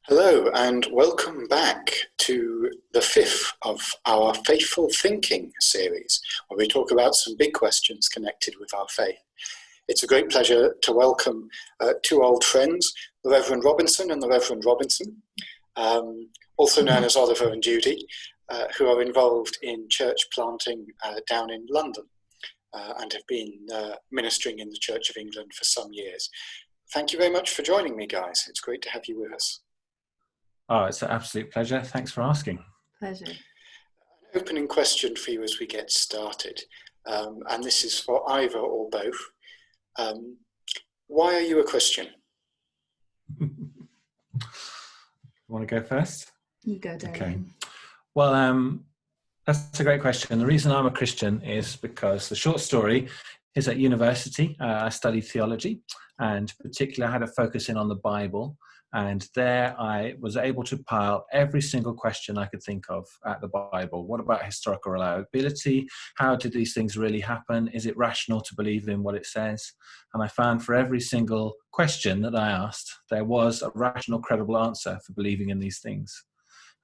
Hello and welcome back to the fifth of our Faithful Thinking series, where we talk about some big questions connected with our faith. It's a great pleasure to welcome two old friends, the Reverend Robinson and the Reverend Robinson, also known as Oliver and Judy, who are involved in church planting down in London and have been ministering in the Church of England for some years. Thank you very much for joining me, guys. It's great to have you with us. Oh, it's an absolute pleasure. Thanks for asking. Pleasure. An opening question for you as we get started, and this is for either or both. Why are you a Christian? Want to go first? You go, Darren. Okay. Well, that's a great question. The reason I'm a Christian is because the short story is at university. I studied theology, and particularly I had a focus in on the Bible. And there I was able to pile every single question I could think of at the Bible. What about historical reliability? How did these things really happen? Is it rational to believe in what it says? And I found for every single question that I asked, there was a rational, credible answer for believing in these things.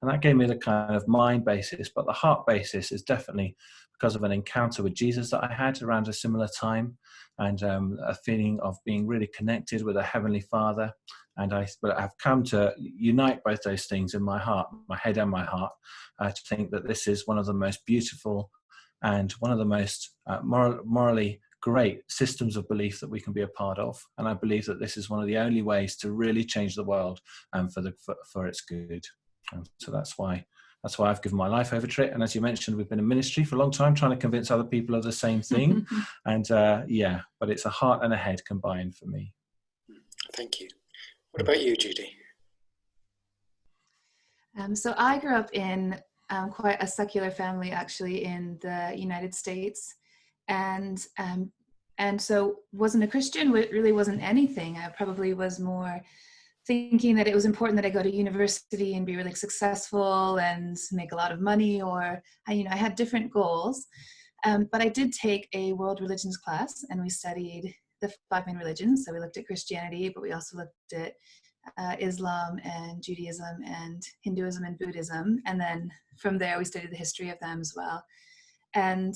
And that gave me the kind of mind basis, but the heart basis is definitely because of an encounter with Jesus that I had around a similar time, and a feeling of being really connected with a Heavenly Father. And I've come to unite both those things in my heart, my head and my heart, to think that this is one of the most beautiful and one of the most morally great systems of belief that we can be a part of. And I believe that this is one of the only ways to really change the world for its good. And so that's why I've given my life over to it. And as you mentioned, we've been in ministry for a long time, trying to convince other people of the same thing. And but it's a heart and a head combined for me. Thank you. What about you, Judy? So I grew up in quite a secular family, actually, in the United States, and so wasn't a Christian. Really wasn't anything. I probably was more thinking that it was important that I go to university and be really successful and make a lot of money, or I had different goals. But I did take a world religions class, and we studied the 5 main religions. So we looked at Christianity, but we also looked at Islam and Judaism and Hinduism and Buddhism. And then from there, we studied the history of them as well. And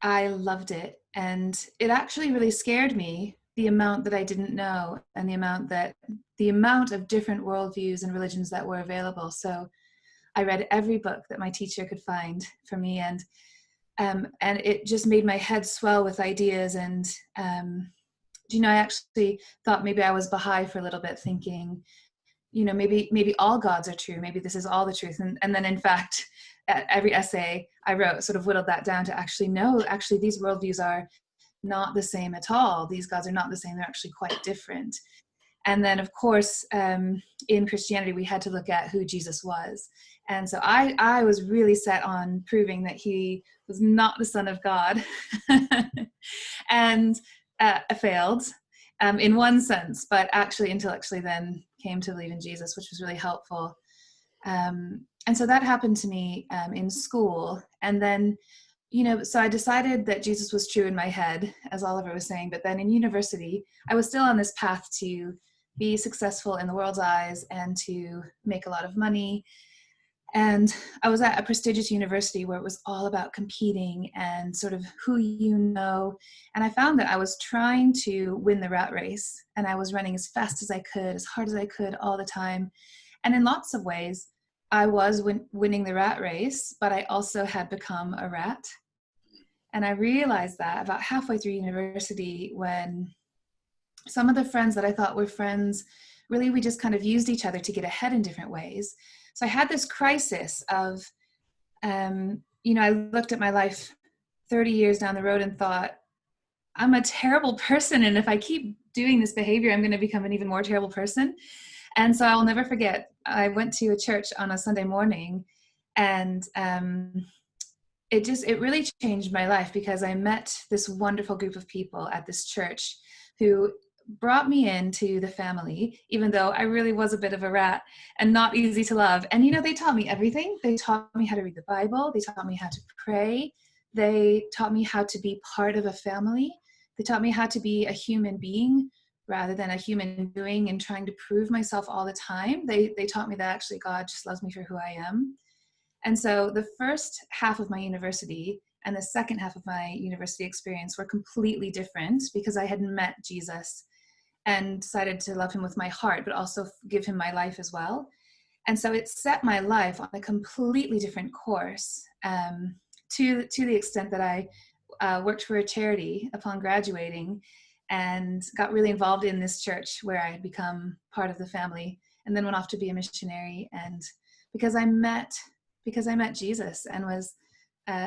I loved it. And it actually really scared me, the amount that I didn't know, and the amount of different worldviews and religions that were available. So I read every book that my teacher could find for me, and it just made my head swell with ideas. And I actually thought maybe I was Baha'i for a little bit, thinking, maybe all gods are true. Maybe this is all the truth. And then in fact, every essay I wrote sort of whittled that down to actually, no, actually these worldviews are not the same at all. These gods are not the same. They're actually quite different. And then of course, in Christianity, we had to look at who Jesus was. And so I was really set on proving that he was not the Son of God. And I failed in one sense, but actually intellectually then came to believe in Jesus, which was really helpful. And so that happened to me in school. And then, so I decided that Jesus was true in my head, as Oliver was saying, but then in university, I was still on this path to be successful in the world's eyes and to make a lot of money. And I was at a prestigious university where it was all about competing and sort of who you know. And I found that I was trying to win the rat race, and I was running as fast as I could, as hard as I could all the time. And in lots of ways, I was winning the rat race, but I also had become a rat. And I realized that about halfway through university, when some of the friends that I thought were friends, really we just kind of used each other to get ahead in different ways. So I had this crisis of, I looked at my life 30 years down the road and thought, I'm a terrible person. And if I keep doing this behavior, I'm going to become an even more terrible person. And so I'll never forget, I went to a church on a Sunday morning, and it really changed my life, because I met this wonderful group of people at this church who brought me into the family, even though I really was a bit of a rat and not easy to love. And, they taught me everything. They taught me how to read the Bible. They taught me how to pray. They taught me how to be part of a family. They taught me how to be a human being rather than a human doing and trying to prove myself all the time. They taught me that actually God just loves me for who I am. And so the first half of my university and the second half of my university experience were completely different, because I had met Jesus and decided to love him with my heart, but also give him my life as well. And so it set my life on a completely different course, to the extent that I worked for a charity upon graduating and got really involved in this church where I had become part of the family, and then went off to be a missionary. And because I met Jesus and was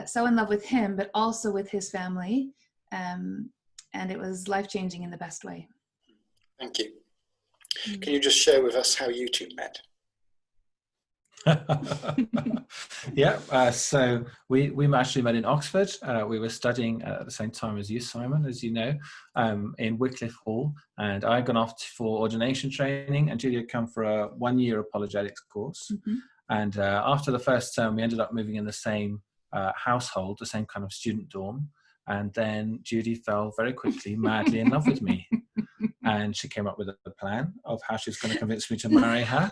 so in love with him, but also with his family. And it was life-changing in the best way. Thank you. Can you just share with us how you two met? Yeah, so we actually met in Oxford. We were studying at the same time as you, Simon, as you know, in Wycliffe Hall, and I had gone off for ordination training, and Judy had come for a 1-year apologetics course. Mm-hmm. And after the first term, we ended up moving in the same household, the same kind of student dorm. And then Judy fell very quickly madly in love with me. And she came up with a plan of how she was going to convince me to marry her.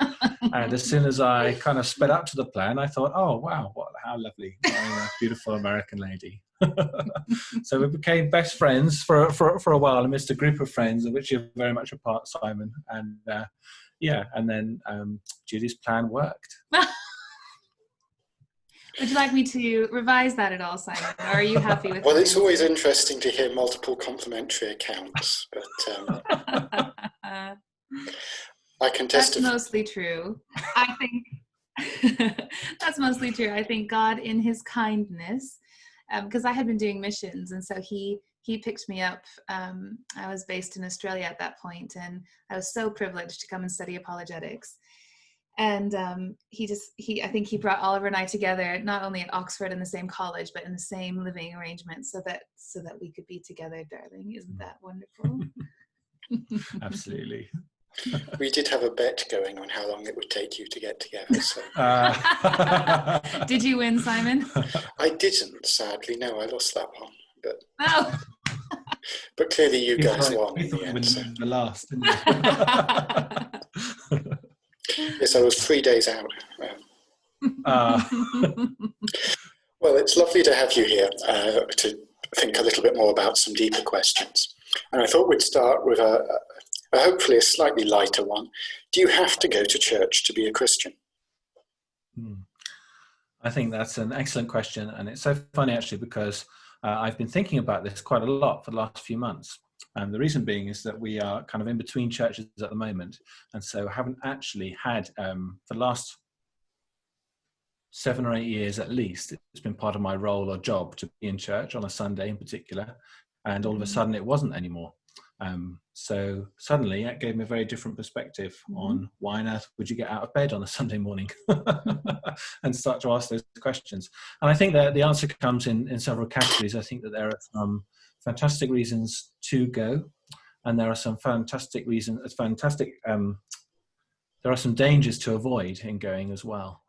And as soon as I kind of sped up to the plan, I thought, oh, wow, how lovely, marrying a beautiful American lady. So we became best friends for a while amidst a group of friends, of which you're very much a part, Simon. And and then Judy's plan worked. Would you like me to revise that at all, Simon? Or are you happy with Well, it's always interesting to hear multiple complimentary accounts, but I can testify. That's mostly true. I think that's mostly true. I think God, in his kindness, because I had been doing missions, and so he picked me up. I was based in Australia at that point, and I was so privileged to come and study apologetics. And I think he brought Oliver and I together, not only at Oxford in the same college, but in the same living arrangement, so that we could be together, darling. Isn't that wonderful? Absolutely. We did have a bet going on how long it would take you to get together. So. Did you win, Simon? I didn't, sadly. No, I lost that one. But oh. But clearly you guys won in the end. So. The last, didn't you? Yes, I was 3 days out. Well, it's lovely to have you here to think a little bit more about some deeper questions. And I thought we'd start with hopefully a slightly lighter one. Do you have to go to church to be a Christian? I think that's an excellent question. And it's so funny, actually, because I've been thinking about this quite a lot for the last few months. And the reason being is that we are kind of in between churches at the moment. And so haven't actually had, for the last 7 or 8 years at least, it's been part of my role or job to be in church on a Sunday in particular. And all of a sudden it wasn't anymore. So suddenly it gave me a very different perspective on why on earth would you get out of bed on a Sunday morning and start to ask those questions. And I think that the answer comes in several categories. I think that there are some fantastic reasons to go, and there are some fantastic reasons, there are some dangers to avoid in going as well.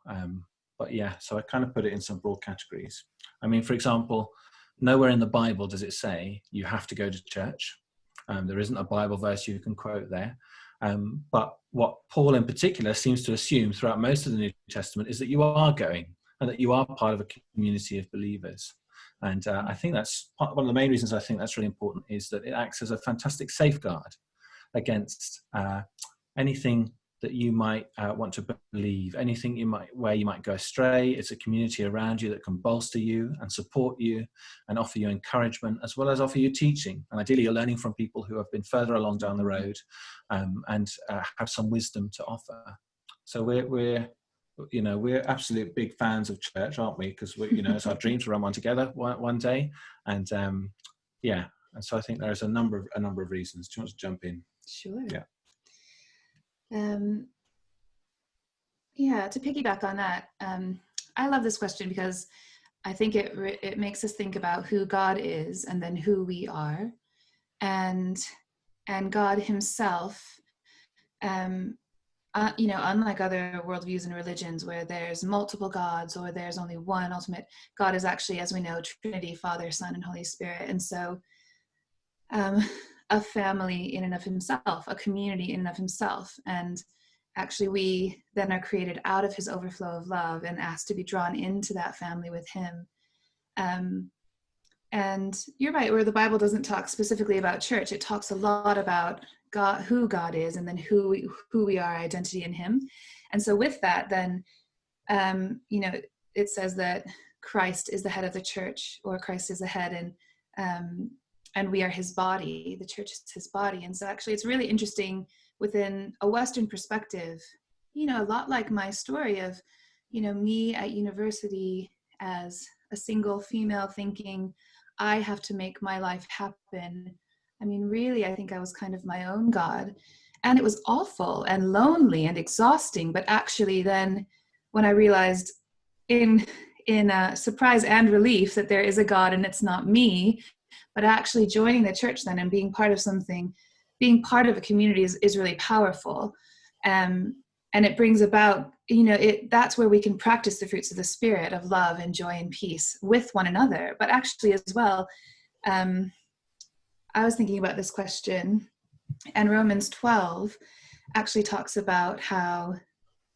But yeah, so I kind of put it in some broad categories. I mean, for example, nowhere in the Bible does it say you have to go to church. There isn't a Bible verse you can quote there. But what Paul in particular seems to assume throughout most of the New Testament is that you are going and that you are part of a community of believers. And I think that's one of the main reasons I think that's really important, is that it acts as a fantastic safeguard against anything that you might want to believe, anything where you might go astray. It's a community around you that can bolster you and support you and offer you encouragement, as well as offer you teaching. And ideally, you're learning from people who have been further along down the road and have some wisdom to offer. So we're absolute big fans of church, aren't we? Because it's our dream to run one together one day. And and so I think there's a number of reasons. Do you want to jump in? Sure. Yeah. To piggyback on that, I love this question because I think it makes us think about who God is and then who we are, and God Himself. Unlike other worldviews and religions where there's multiple gods or there's only one ultimate, God is actually, as we know, Trinity, Father, Son, and Holy Spirit. And so a family in and of himself, a community in and of himself. And actually we then are created out of his overflow of love and asked to be drawn into that family with him. And you're right, where the Bible doesn't talk specifically about church, it talks a lot about God, who God is, and then who we are, identity in him. And so with that, then, it says that Christ is the head of the church, or Christ is the head, and we are his body. The church is his body. And so actually it's really interesting within a Western perspective, a lot like my story of, me at university as a single female thinking, I have to make my life happen. I mean, really, I think I was kind of my own God. And it was awful and lonely and exhausting. But actually then when I realized in surprise and relief that there is a God and it's not me, but actually joining the church then and being part of something, being part of a community is really powerful. And it brings about, that's where we can practice the fruits of the Spirit of love and joy and peace with one another. But actually as well, I was thinking about this question, and Romans 12 actually talks about how,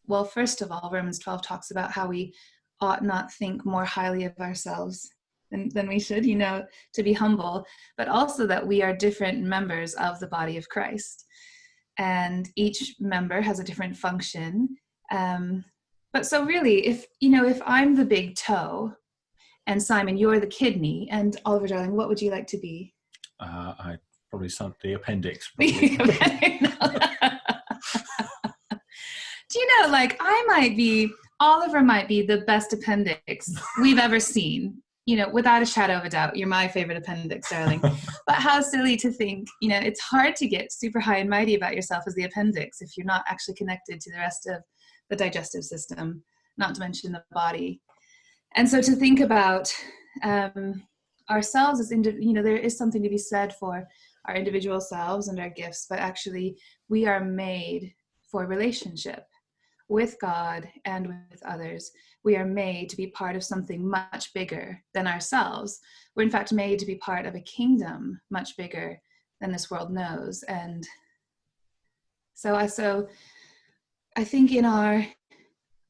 well, first of all, Romans 12 talks about how we ought not think more highly of ourselves than we should, to be humble, but also that we are different members of the body of Christ. And each member has a different function. But so really, if I'm the big toe, and Simon, you're the kidney, and Oliver, darling, what would you like to be? I probably the appendix. Do you know, Oliver might be the best appendix we've ever seen. Without a shadow of a doubt, you're my favorite appendix, darling. But how silly to think, it's hard to get super high and mighty about yourself as the appendix if you're not actually connected to the rest of the digestive system, not to mention the body. And so to think about ourselves as, there is something to be said for our individual selves and our gifts, but actually we are made for relationship with God and with others. We are made to be part of something much bigger than ourselves. We're in fact made to be part of a kingdom much bigger than this world knows. And so I think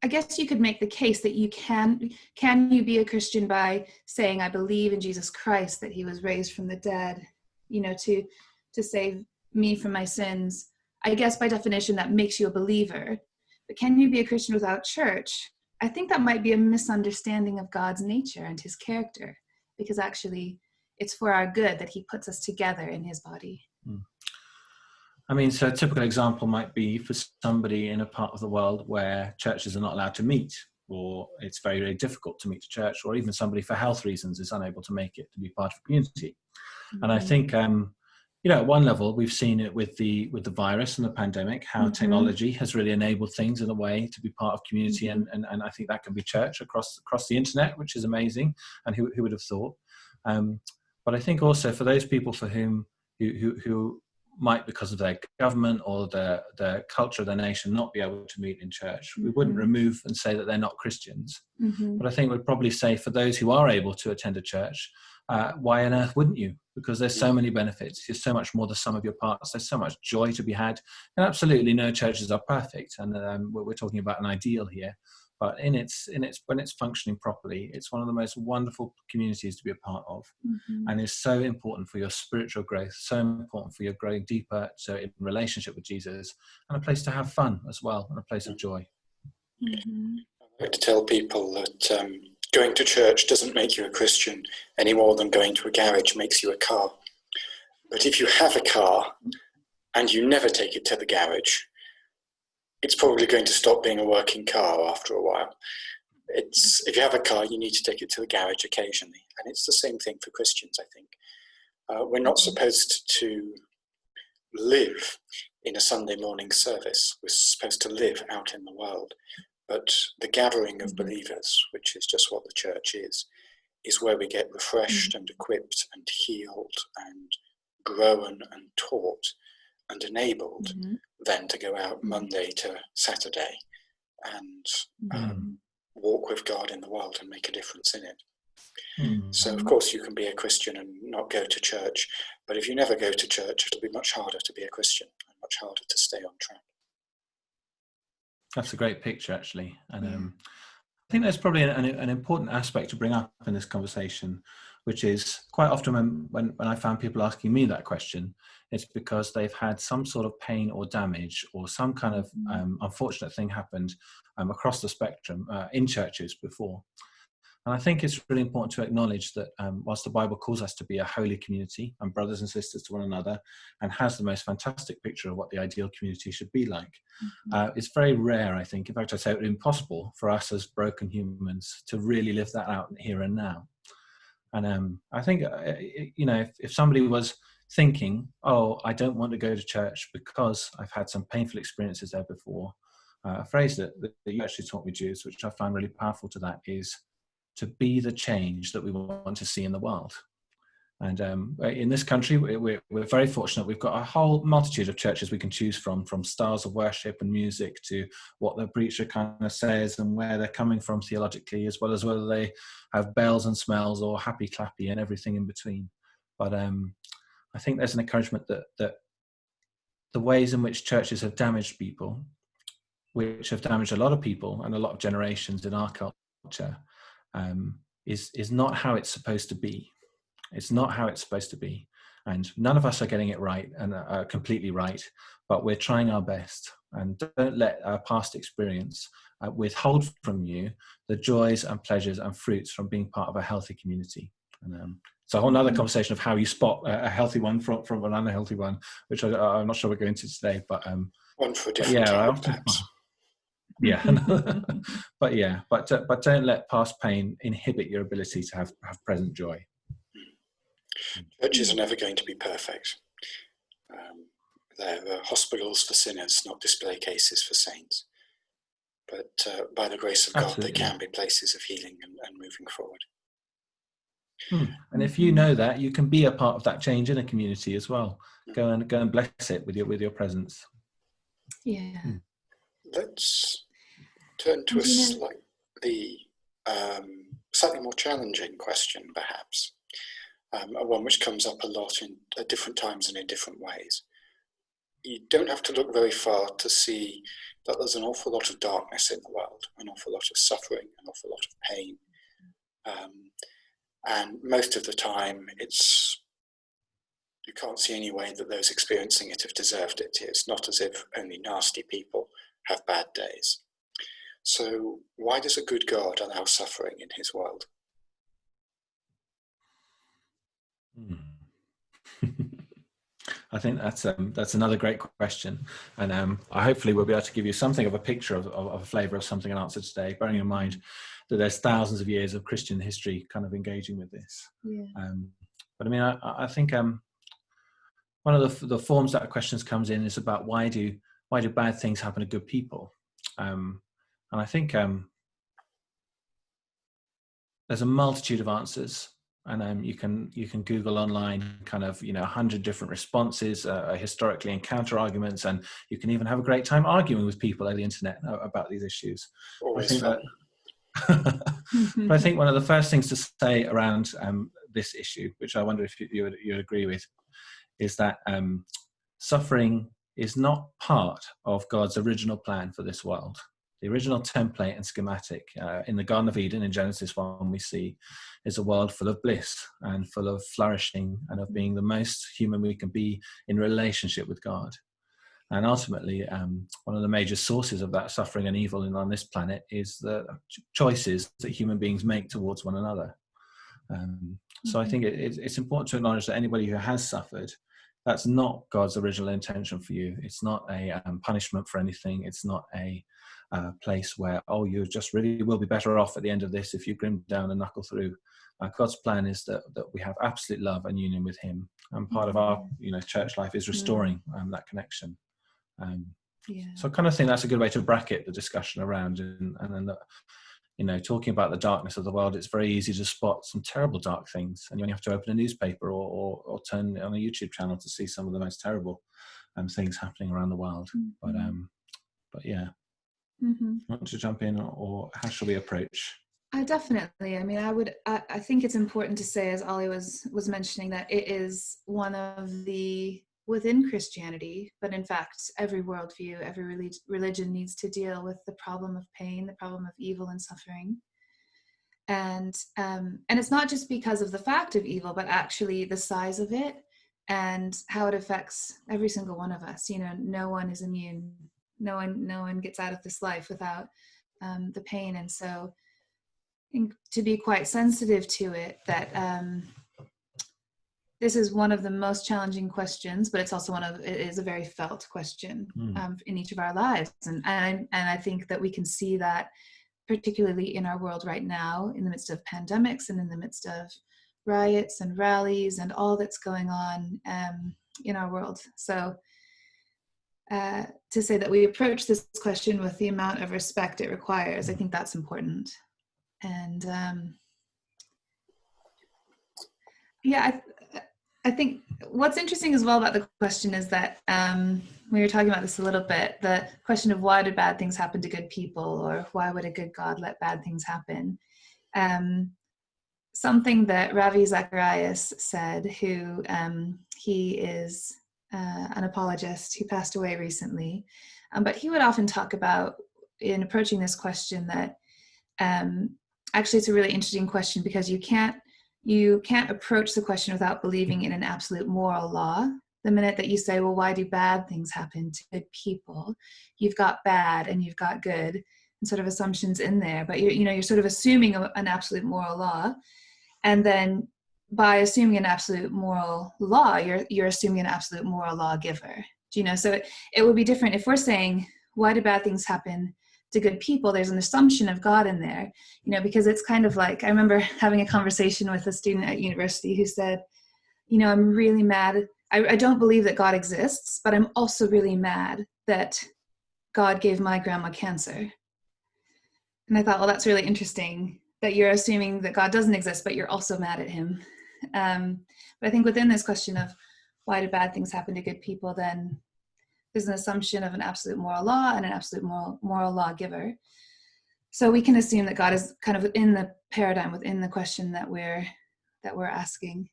I guess you could make the case that you can you be a Christian by saying, I believe in Jesus Christ, that he was raised from the dead, to save me from my sins. I guess by definition that makes you a believer. But can you be a Christian without church? I think that might be a misunderstanding of God's nature and his character, because actually it's for our good that he puts us together in his body. I mean, so a typical example might be for somebody in a part of the world where churches are not allowed to meet, or it's very, very difficult to meet a church, or even somebody for health reasons is unable to make it to be part of a community. Mm-hmm. And I think, at one level, we've seen it with the virus and the pandemic, how mm-hmm. technology has really enabled things in a way to be part of community. Mm-hmm. And I think that can be church across the internet, which is amazing. And who would have thought? But I think also for those people for whom who might, because of their government or their culture, their nation, not be able to meet in church, we wouldn't remove and say that they're not Christians. Mm-hmm. But I think we'd probably say for those who are able to attend a church, why on earth wouldn't you? Because there's so many benefits. There's so much more the sum of your parts. There's so much joy to be had. And absolutely no churches are perfect. And we're talking about an ideal here. But when it's functioning properly, it's one of the most wonderful communities to be a part of, and is so important for your spiritual growth, so important for your growing deeper, so in relationship with Jesus, and a place to have fun as well, and a place of joy. Mm-hmm. I like to tell people that going to church doesn't make you a Christian any more than going to a garage makes you a car. But if you have a car and you never take it to the garage, it's probably going to stop being a working car after a while. If you have a car, you need to take it to the garage occasionally. And it's the same thing for Christians, I think. We're not supposed to live in a Sunday morning service. We're supposed to live out in the world. But the gathering of believers, which is just what the church is where we get refreshed and equipped and healed and grown and taught and enabled then to go out Monday to Saturday and walk with God in the world and make a difference in it. So, of course, you can be a Christian and not go to church, but if you never go to church, it'll be much harder to be a Christian and much harder to stay on track. That's a great picture, actually. And I think there's probably an important aspect to bring up in this conversation, which is quite often when I found people asking me that question, it's because they've had some sort of pain or damage or some kind of unfortunate thing happened across the spectrum in churches before. And I think it's really important to acknowledge that whilst the Bible calls us to be a holy community and brothers and sisters to one another and has the most fantastic picture of what the ideal community should be like, it's very rare, I think, in fact, I'd say it's impossible for us as broken humans to really live that out here and now. And I think, if somebody was thinking, oh, I don't want to go to church because I've had some painful experiences there before, a phrase that you actually taught me, Jules, which I find really powerful to that, is to be the change that we want to see in the world. And in this country, we're very fortunate. We've got a whole multitude of churches we can choose from styles of worship and music to what the preacher kind of says and where they're coming from theologically, as well as whether they have bells and smells or happy clappy and everything in between. But I think there's an encouragement that the ways in which churches have damaged people, which have damaged a lot of people and a lot of generations in our culture, is not how it's supposed to be. It's not how it's supposed to be. And none of us are getting it right and completely right, but we're trying our best. And don't let our past experience withhold from you the joys and pleasures and fruits from being part of a healthy community. And it's a whole other conversation of how you spot a healthy one from an unhealthy one, which I'm not sure we're going to today. But one for a different time, perhaps. Yeah, but don't let past pain inhibit your ability to have present joy. Churches are never going to be perfect. They're hospitals for sinners, not display cases for saints. But by the grace of God, they can be places of healing and moving forward. And if you know that, you can be a part of that change in a community as well. Go and bless it with your presence. Yeah. Let's turn to a slightly more challenging question, perhaps. One which comes up a lot at different times and in different ways. You don't have to look very far to see that there's an awful lot of darkness in the world, an awful lot of suffering, an awful lot of pain. And most of the time, you can't see any way that those experiencing it have deserved it. It's not as if only nasty people have bad days. So why does a good God allow suffering in his world? I think that's another great question, and I hopefully we'll be able to give you something of a picture of a flavour of something and answer today, bearing in mind that there's thousands of years of Christian history kind of engaging with this. Yeah. But I mean, I think one of the forms that questions comes in is about why do bad things happen to good people, and I think there's a multitude of answers. And you can Google online kind of 100 different responses, historically and counter arguments, and you can even have a great time arguing with people over the internet about these issues. Always fun. But I think one of the first things to say around this issue, which I wonder if you would agree with, is that suffering is not part of God's original plan for this world. The original template and schematic in the Garden of Eden in Genesis 1 we see is a world full of bliss and full of flourishing and of being the most human we can be in relationship with God. And ultimately, one of the major sources of that suffering and evil on this planet is the choices that human beings make towards one another. So I think it's important to acknowledge that anybody who has suffered, that's not God's original intention for you. It's not a punishment for anything. It's not a place where, you just really will be better off at the end of this if you grim down and knuckle through. God's plan is that we have absolute love and union with him. And part of our church life is restoring that connection. So I kind of think that's a good way to bracket the discussion around. And then, talking about the darkness of the world, it's very easy to spot some terrible dark things. And you only have to open a newspaper or turn on a YouTube channel to see some of the most terrible things happening around the world. But yeah. Want to jump in, or how shall we approach? Definitely. I mean, I think it's important to say, as Ollie was mentioning, that it is one of the, within Christianity, but in fact, every worldview, every religion needs to deal with the problem of pain, the problem of evil and suffering. And it's not just because of the fact of evil, but actually the size of it and how it affects every single one of us. You know, no one is immune. No one gets out of this life without the pain. And so I think to be quite sensitive to it, that this is one of the most challenging questions, but it's also it is a very felt question in each of our lives. And I think that we can see that particularly in our world right now, in the midst of pandemics and in the midst of riots and rallies and all that's going on in our world. So to say that we approach this question with the amount of respect it requires, I think that's important. And I think what's interesting as well about the question is that we were talking about this a little bit, the question of why do bad things happen to good people, or why would a good God let bad things happen? Something that Ravi Zacharias said, who he is an apologist who passed away recently, but he would often talk about, in approaching this question, that actually it's a really interesting question, because you can't approach the question without believing in an absolute moral law. The minute that you say, well, why do bad things happen to good people? You've got bad and you've got good, and sort of assumptions in there, but you're sort of assuming an absolute moral law. And then by assuming an absolute moral law, you're assuming an absolute moral lawgiver. So it would be different if we're saying, why do bad things happen to good people? There's an assumption of God in there, because it's kind of like, I remember having a conversation with a student at university who said, I'm really mad. I don't believe that God exists, but I'm also really mad that God gave my grandma cancer. And I thought, well, that's really interesting that you're assuming that God doesn't exist, but you're also mad at him. But I think within this question of why do bad things happen to good people, then there's an assumption of an absolute moral law and an absolute moral lawgiver. So we can assume that God is kind of in the paradigm, within the question that we're asking.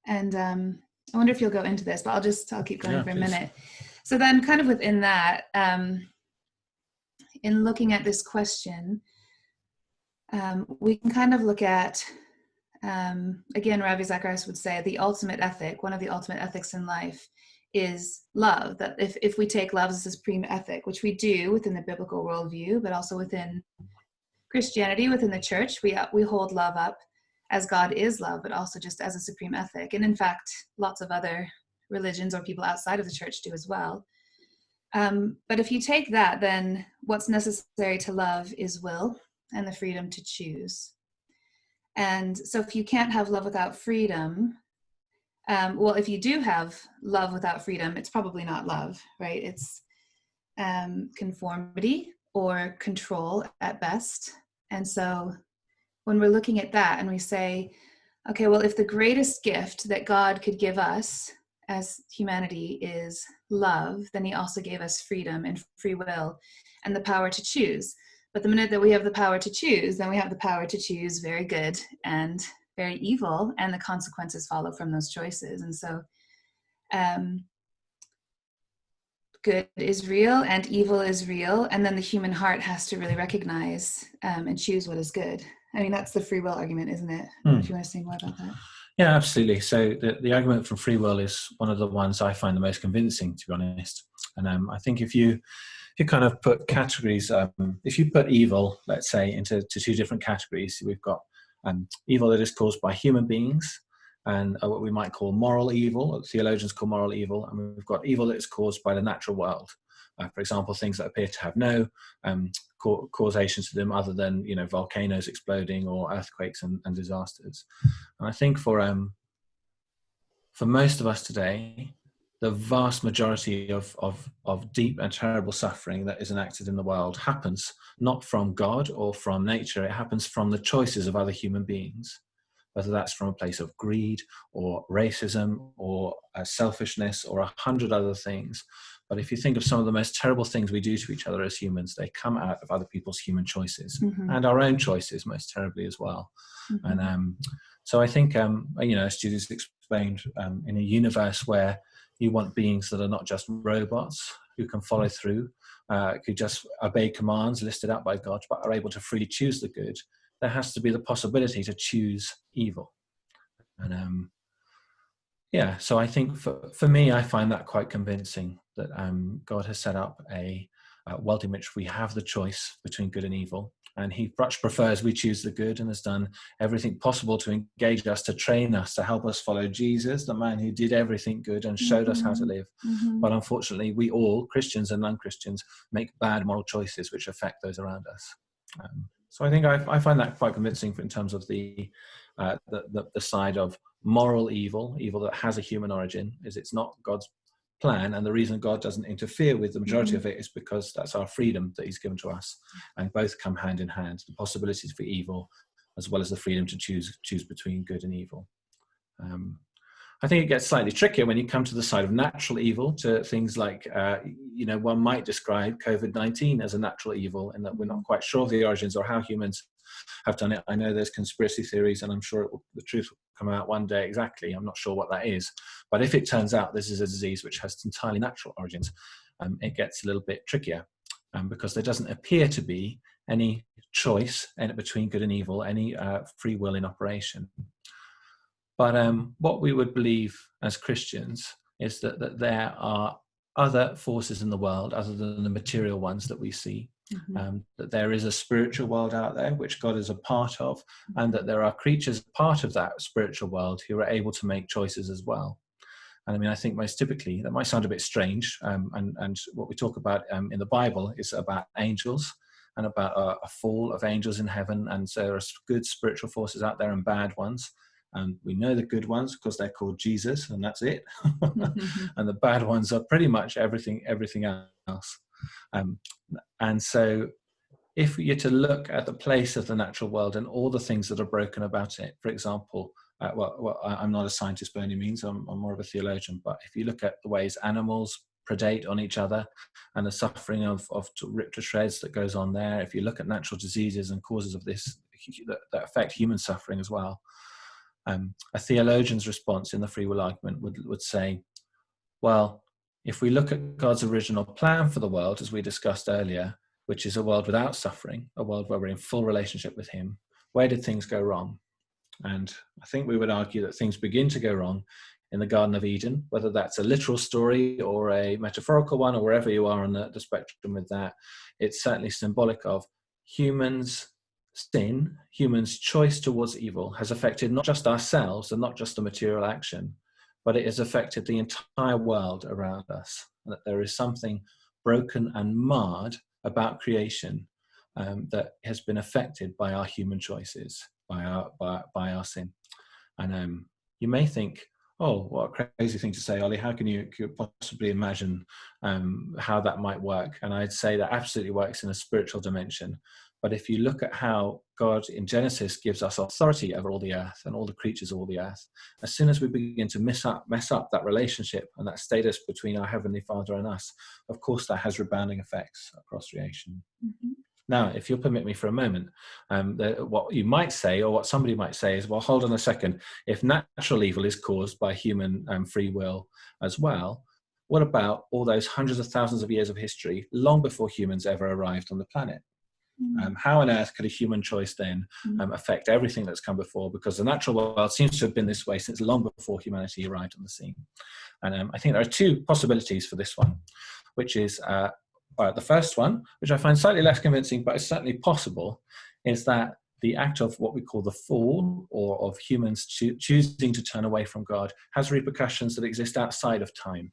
And I wonder if you'll go into this, but I'll keep going for a minute. So then kind of within that, in looking at this question, we can kind of look at, again, Ravi Zacharias would say the ultimate ethic, one of the ultimate ethics in life, is love. That if we take love as a supreme ethic, which we do within the biblical worldview, but also within Christianity, within the church, we hold love up as God is love, but also just as a supreme ethic. And in fact, lots of other religions or people outside of the church do as well. But if you take that, then what's necessary to love is will and the freedom to choose. And so if you can't have love without freedom, well, if you do have love without freedom, it's probably not love, right? It's conformity or control at best. And so when we're looking at that and we say, okay, well, if the greatest gift that God could give us as humanity is love, then he also gave us freedom and free will and the power to choose. But the minute that we have the power to choose, then we have the power to choose very good and very evil, and the consequences follow from those choices. And so good is real and evil is real, and then the human heart has to really recognize and choose what is good. I mean, that's the free will argument, isn't it? If you want to say more about that. Yeah, absolutely. So the argument from free will is one of the ones I find the most convincing, to be honest. And I think if you kind of put categories, if you put evil, let's say, into two different categories, we've got evil that is caused by human beings, and what we might call moral evil, what theologians call moral evil, and we've got evil that is caused by the natural world. For example, things that appear to have no causation to them other than, volcanoes exploding or earthquakes and disasters. And I think for most of us today, the vast majority of deep and terrible suffering that is enacted in the world happens not from God or from nature. It happens from the choices of other human beings, whether that's from a place of greed or racism or selfishness or 100 other things. But if you think of some of the most terrible things we do to each other as humans, they come out of other people's human choices and our own choices most terribly as well. And so I think, as Judy's explained, in a universe where you want beings that are not just robots who can follow through, who just obey commands listed out by God, but are able to freely choose the good, there has to be the possibility to choose evil. And so I think for me, I find that quite convincing that God has set up a world in which we have the choice between good and evil. And he much prefers we choose the good, and has done everything possible to engage us, to train us, to help us follow Jesus, the man who did everything good and showed us how to live. But unfortunately, we all, Christians and non-Christians, make bad moral choices which affect those around us. So I think I find that quite convincing in terms of the side of moral evil that has a human origin. Is it's not God's plan, and the reason God doesn't interfere with the majority of it is because that's our freedom that he's given to us, and both come hand in hand, the possibilities for evil as well as the freedom to choose between good and evil. I think it gets slightly trickier when you come to the side of natural evil, to things like one might describe COVID-19 as a natural evil, in that we're not quite sure of the origins or how humans have done it. I know there's conspiracy theories, and I'm sure the truth will come out one day exactly. I'm not sure what that is. But if it turns out this is a disease which has entirely natural origins, it gets a little bit trickier, because there doesn't appear to be any choice between good and evil, any free will in operation. But what we would believe as Christians is that there are other forces in the world other than the material ones that we see. That there is a spiritual world out there which God is a part of, and that there are creatures part of that spiritual world who are able to make choices as well. And I mean, I think most typically, that might sound a bit strange, and what we talk about in the Bible is about angels, and about a fall of angels in heaven. And so there are good spiritual forces out there and bad ones. And we know the good ones because they're called Jesus, and that's it. And the bad ones are pretty much everything else. And so if you're to look at the place of the natural world and all the things that are broken about it, for example, I'm not a scientist by any means, I'm more of a theologian, but if you look at the ways animals predate on each other and the suffering of ripped to shreds that goes on there, if you look at natural diseases and causes of this that affect human suffering as well, a theologian's response in the free will argument would say, well, if we look at God's original plan for the world, as we discussed earlier, which is a world without suffering, a world where we're in full relationship with him, where did things go wrong? And I think we would argue that things begin to go wrong in the Garden of Eden, whether that's a literal story or a metaphorical one, or wherever you are on the spectrum with that. It's certainly symbolic of humans' sin, humans' choice towards evil has affected not just ourselves and not just the material action, but it has affected the entire world around us. And that there is something broken and marred about creation that has been affected by our human choices, by our sin. And you may think, oh, what a crazy thing to say, Ollie. How can you possibly imagine how that might work? And I'd say that absolutely works in a spiritual dimension. But if you look at how God in Genesis gives us authority over all the earth and all the creatures of all the earth, as soon as we begin to mess up that relationship and that status between our Heavenly Father and us, of course that has rebounding effects across creation. Now, if you'll permit me for a moment, what you might say, or what somebody might say is, well, hold on a second. If natural evil is caused by human free will as well, what about all those hundreds of thousands of years of history long before humans ever arrived on the planet? How on earth could a human choice then affect everything that's come before? Because the natural world seems to have been this way since long before humanity arrived on the scene. And I think there are two possibilities for this one, which is the first one, which I find slightly less convincing, but it's certainly possible, is that the act of what we call the fall, or of humans choosing to turn away from God, has repercussions that exist outside of time.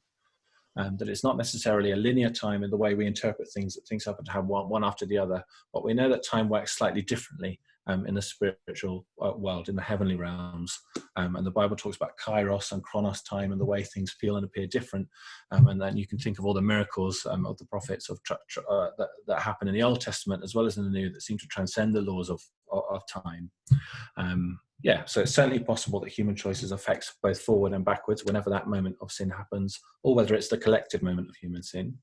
That it's not necessarily a linear time in the way we interpret things, that things happen to have one after the other. But we know that time works slightly differently in the spiritual world, in the heavenly realms. And the Bible talks about kairos and chronos time, and the way things feel and appear different. And then you can think of all the miracles of the prophets that happen in the Old Testament as well as in the New, that seem to transcend the laws of of time. So it's certainly possible that human choices affect both forward and backwards whenever that moment of sin happens, or whether it's the collective moment of human sin.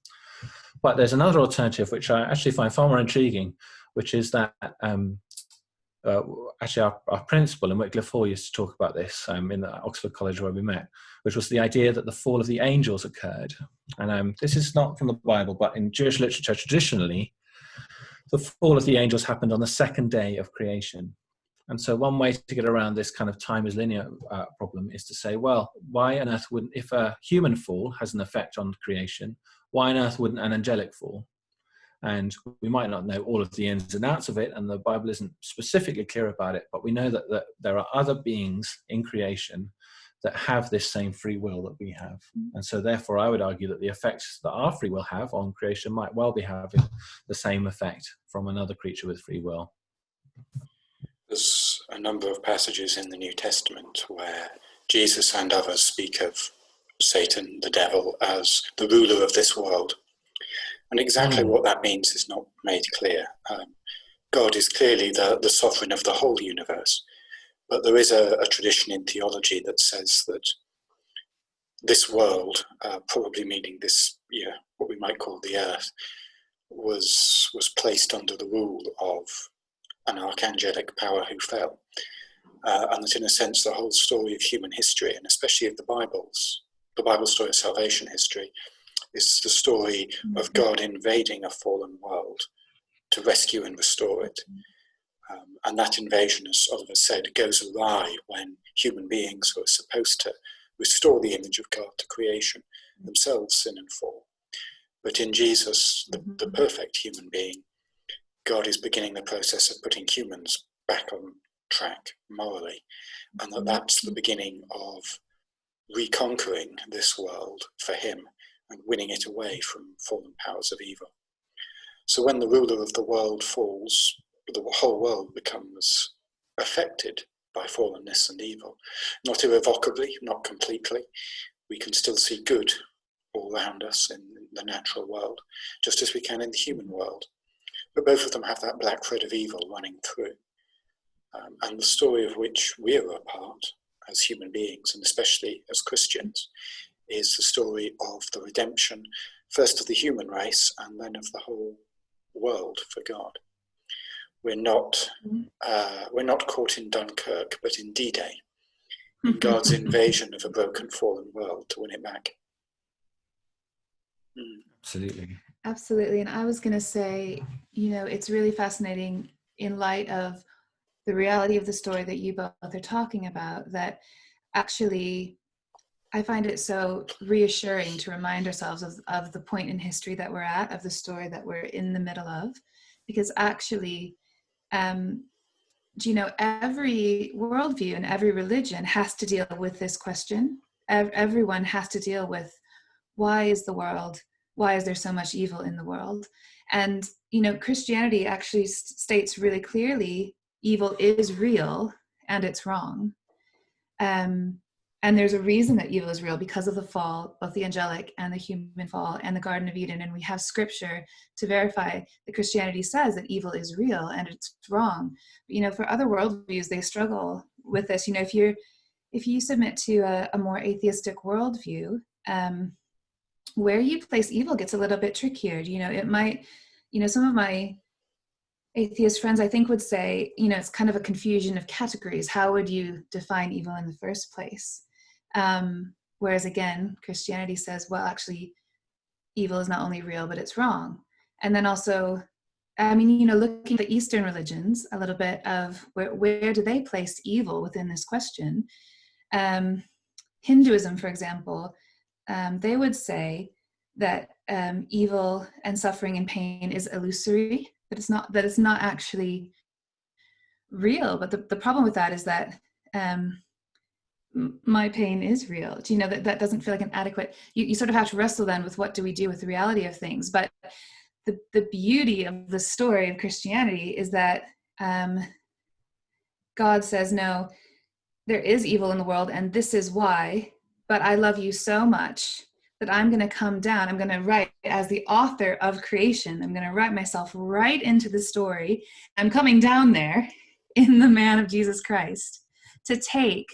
But there's another alternative which I actually find far more intriguing, which is that actually our principal in Wycliffe Hall used to talk about this in the Oxford College where we met, which was the idea that the fall of the angels occurred. And this is not from the Bible, but in Jewish literature traditionally, the fall of the angels happened on the second day of creation. And so one way to get around this kind of time is linear problem is to say, well, why on earth wouldn't, if a human fall has an effect on creation, why on earth wouldn't an angelic fall? And we might not know all of the ins and outs of it, and the Bible isn't specifically clear about it, but we know that there are other beings in creation that have this same free will that we have. And so therefore I would argue that the effects that our free will have on creation might well be having the same effect from another creature with free will. There's a number of passages in the New Testament where Jesus and others speak of Satan, the devil, as the ruler of this world. And exactly what that means is not made clear. God is clearly the sovereign of the whole universe. But there is a tradition in theology that says that this world, probably meaning this, what we might call the earth, was placed under the rule of an archangelic power who fell. And that in a sense the whole story of human history, and especially of the Bible story of salvation history, is the story of God invading a fallen world to rescue and restore it. And that invasion, as Oliver said, goes awry when human beings who are supposed to restore the image of God to creation themselves sin and fall. But in Jesus, the perfect human being, God is beginning the process of putting humans back on track morally, and that's the beginning of reconquering this world for him and winning it away from fallen powers of evil. So when the ruler of the world falls, the whole world becomes affected by fallenness and evil. Not irrevocably, not completely. We can still see good all around us in the natural world, just as we can in the human world. But both of them have that black thread of evil running through. And the story of which we are a part as human beings, and especially as Christians, is the story of the redemption, first of the human race and then of the whole world for God. We're not caught in Dunkirk, but in D-Day, in God's invasion of a broken, fallen world to win it back. Absolutely. And I was going to say, it's really fascinating in light of the reality of the story that you both are talking about, that actually I find it so reassuring to remind ourselves of the point in history that we're at, of the story that we're in the middle of, because actually, every worldview and every religion has to deal with this question. Everyone has to deal with, why is there so much evil in the world? And, Christianity actually states really clearly, evil is real and it's wrong. And there's a reason that evil is real, because of the fall, both the angelic and the human fall and the Garden of Eden. And we have scripture to verify that Christianity says that evil is real and it's wrong. But, for other worldviews, they struggle with this. If you submit to a more atheistic worldview, where you place evil gets a little bit trickier. It might, some of my atheist friends, I think, would say, it's kind of a confusion of categories. How would you define evil in the first place? Whereas again, Christianity says, well, actually, evil is not only real, but it's wrong. And then also, looking at the Eastern religions, a little bit of where do they place evil within this question? Hinduism, for example, they would say that evil and suffering and pain is illusory, that it's not actually real. But the problem with that is that my pain is real. That doesn't feel like an adequate, you sort of have to wrestle then with, what do we do with the reality of things? But the beauty of the story of Christianity is that God says, no, there is evil in the world and this is why, but I love you so much that I'm going to come down. I'm going to write, as the author of creation, I'm going to write myself right into the story. I'm coming down there in the man of Jesus Christ to take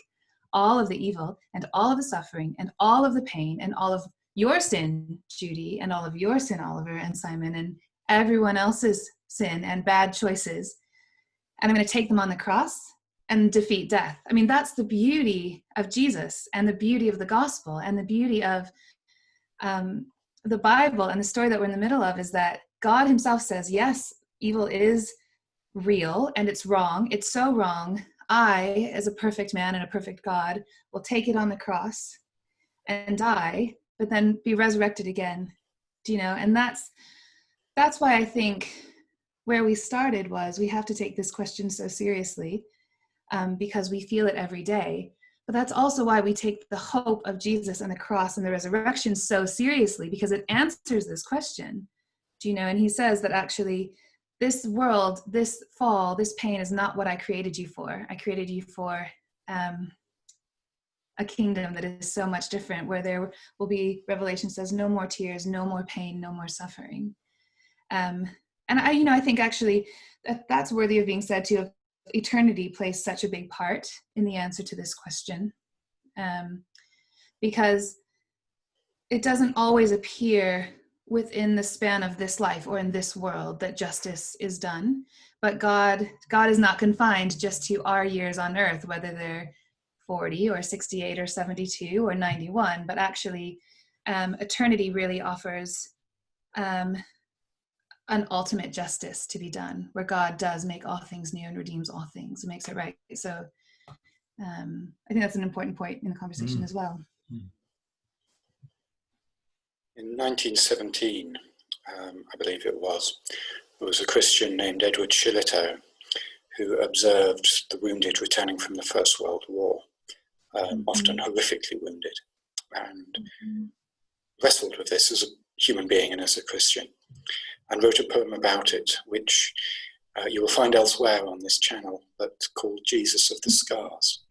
all of the evil and all of the suffering and all of the pain and all of your sin, Judy, and all of your sin, Oliver and Simon, and everyone else's sin and bad choices. And I'm going to take them on the cross and defeat death. I mean, that's the beauty of Jesus and the beauty of the gospel and the beauty of the Bible. And the story that we're in the middle of is that God himself says, yes, evil is real and it's wrong. It's so wrong. I, as a perfect man and a perfect God, will take it on the cross and die, but then be resurrected again. Do you know? And that's why I think where we started was we have to take this question so seriously, because we feel it every day. But that's also why we take the hope of Jesus and the cross and the resurrection so seriously, because it answers this question. Do you know? And he says that actually this world, this fall, this pain is not what I created you for. I created you for a kingdom that is so much different, where there will be, Revelation says, no more tears, no more pain, no more suffering. And I think actually that's worthy of being said too. Eternity plays such a big part in the answer to this question, because it doesn't always appear within the span of this life or in this world that justice is done. But God is not confined just to our years on earth, whether they're 40 or 68 or 72 or 91, but actually eternity really offers an ultimate justice to be done, where God does make all things new and redeems all things and makes it right. So I think that's an important point in the conversation as well. In 1917, I believe it was, there was a Christian named Edward Shillito who observed the wounded returning from the First World War, often horrifically wounded, and wrestled with this as a human being and as a Christian, and wrote a poem about it, which you will find elsewhere on this channel, but called Jesus of the Scars.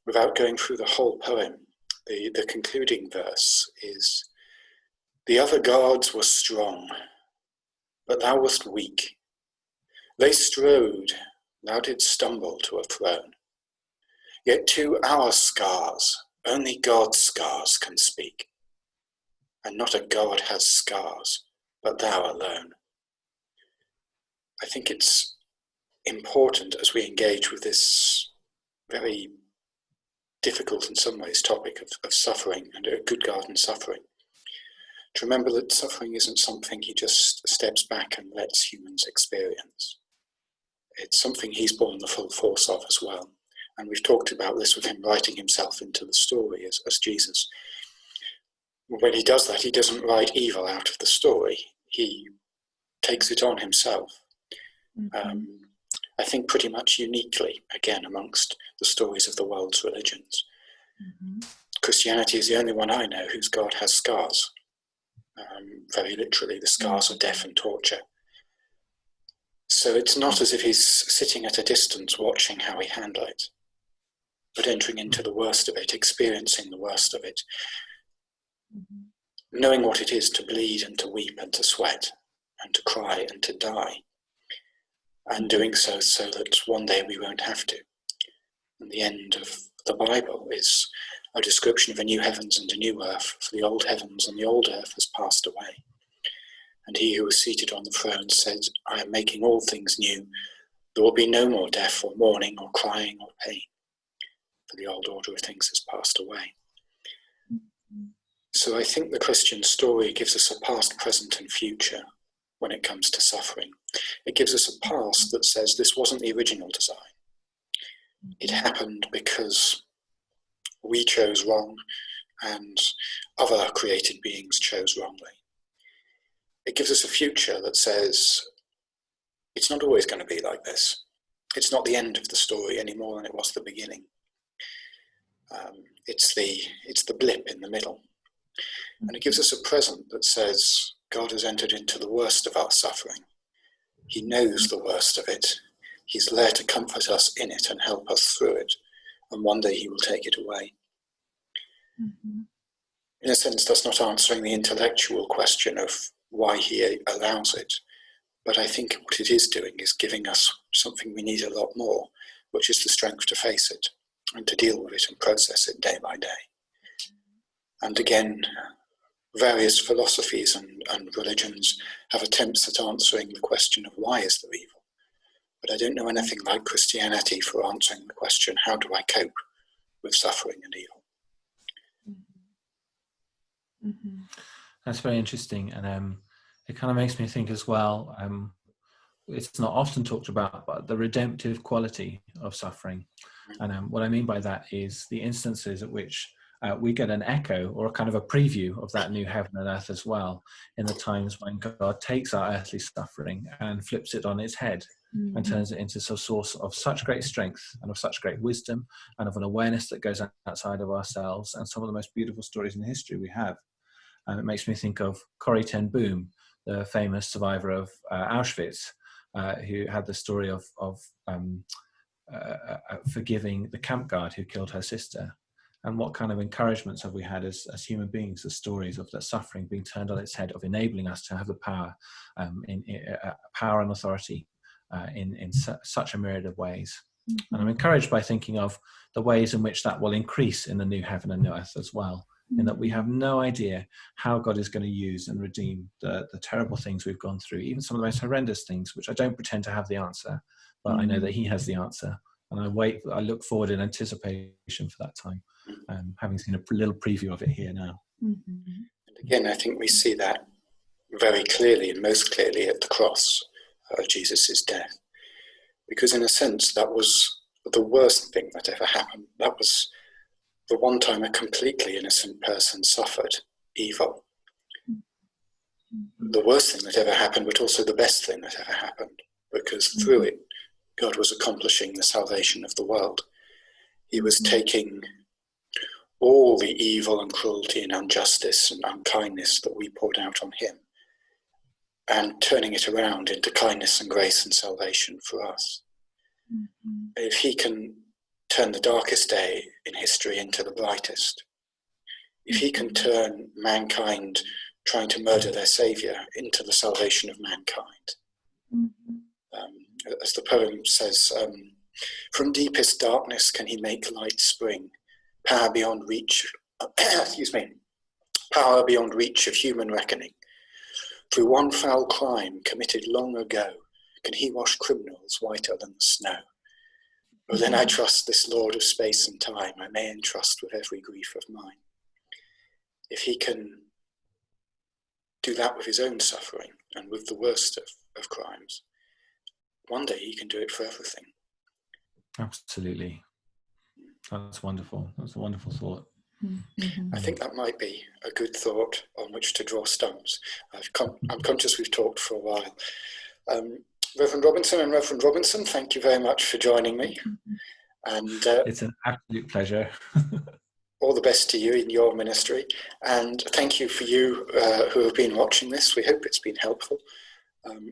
Without going through the whole poem, the concluding verse is, "The other gods were strong, but thou wast weak. They strode, thou didst stumble to a throne. Yet to our scars, only God's scars can speak. And not a God has scars, but thou alone." I think it's important as we engage with this very difficult in some ways topic of suffering and a good God and suffering, to remember that suffering isn't something he just steps back and lets humans experience. It's something he's borne the full force of as well. And we've talked about this with him writing himself into the story as Jesus. When he does that, he doesn't write evil out of the story. He takes it on himself. I think pretty much uniquely, again, amongst the stories of the world's religions. Christianity is the only one I know whose God has scars. Very literally, the scars of death and torture. So it's not as if he's sitting at a distance watching how we handle it, but entering into the worst of it, experiencing the worst of it, knowing what it is to bleed and to weep and to sweat and to cry and to die, and doing so that one day we won't have to. And the end of the Bible is a description of a new heavens and a new earth, for the old heavens and the old earth has passed away. And he who was seated on the throne said, "I am making all things new. There will be no more death or mourning or crying or pain, for the old order of things has passed away." So I think the Christian story gives us a past, present and future when it comes to suffering. It gives us a past that says this wasn't the original design. It happened because we chose wrong and other created beings chose wrongly. It gives us a future that says it's not always going to be like this. It's not the end of the story any more than it was the beginning. It's the blip in the middle. And it gives us a present that says God has entered into the worst of our suffering. He knows the worst of it. He's there to comfort us in it and help us through it. And one day he will take it away. In a sense, that's not answering the intellectual question of why he allows it, But I think what it is doing is giving us something we need a lot more, which is the strength to face it and to deal with it and process it day by day. And again, various philosophies and religions have attempts at answering the question of why is there evil. But I don't know anything like Christianity for answering the question, how do I cope with suffering and evil? Mm-hmm. That's very interesting. And it kind of makes me think as well, it's not often talked about, but the redemptive quality of suffering. And what I mean by that is the instances at which we get an echo or a kind of a preview of that new heaven and earth as well, in the times when God takes our earthly suffering and flips it on its head and turns it into a source of such great strength and of such great wisdom and of an awareness that goes outside of ourselves, and some of the most beautiful stories in history we have. And it makes me think of Corrie ten Boom, the famous survivor of Auschwitz, who had the story of forgiving the camp guard who killed her sister. And what kind of encouragements have we had as human beings, as stories of that suffering being turned on its head, of enabling us to have the power, power and authority in such a myriad of ways. Mm-hmm. And I'm encouraged by thinking of the ways in which that will increase in the new heaven and new earth as well, in that we have no idea how God is going to use and redeem the terrible things we've gone through, even some of the most horrendous things, which I don't pretend to have the answer, but I know that he has the answer. And I look forward in anticipation for that time, having seen a little preview of it here now. Mm-hmm. And again, I think we see that very clearly and most clearly at the cross, Jesus' death. Because in a sense, that was the worst thing that ever happened. That was the one time a completely innocent person suffered evil. The worst thing that ever happened, but also the best thing that ever happened, because through it, God was accomplishing the salvation of the world. He was taking all the evil and cruelty and injustice and unkindness that we poured out on him and turning it around into kindness and grace and salvation for us. Mm-hmm. If he can turn the darkest day in history into the brightest, if he can turn mankind trying to murder their saviour into the salvation of mankind, as the poem says, from deepest darkness can he make light spring, power beyond reach, power beyond reach of human reckoning. Through one foul crime committed long ago, can he wash criminals whiter than the snow? Oh, then I trust this Lord of space and time, I may entrust with every grief of mine. If he can do that with his own suffering and with the worst of crimes, one day he can do it for everything. Absolutely. That's wonderful. That's a wonderful thought. Mm-hmm. I think that might be a good thought on which to draw stumps. I'm conscious we've talked for a while. Reverend Robinson and Reverend Robinson, thank you very much for joining me. And it's an absolute pleasure. All the best to you in your ministry. And thank you for you who have been watching this. We hope it's been helpful.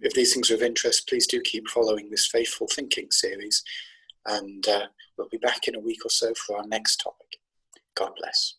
If these things are of interest, please do keep following this Faithful Thinking series. And we'll be back in a week or so for our next topic. God bless.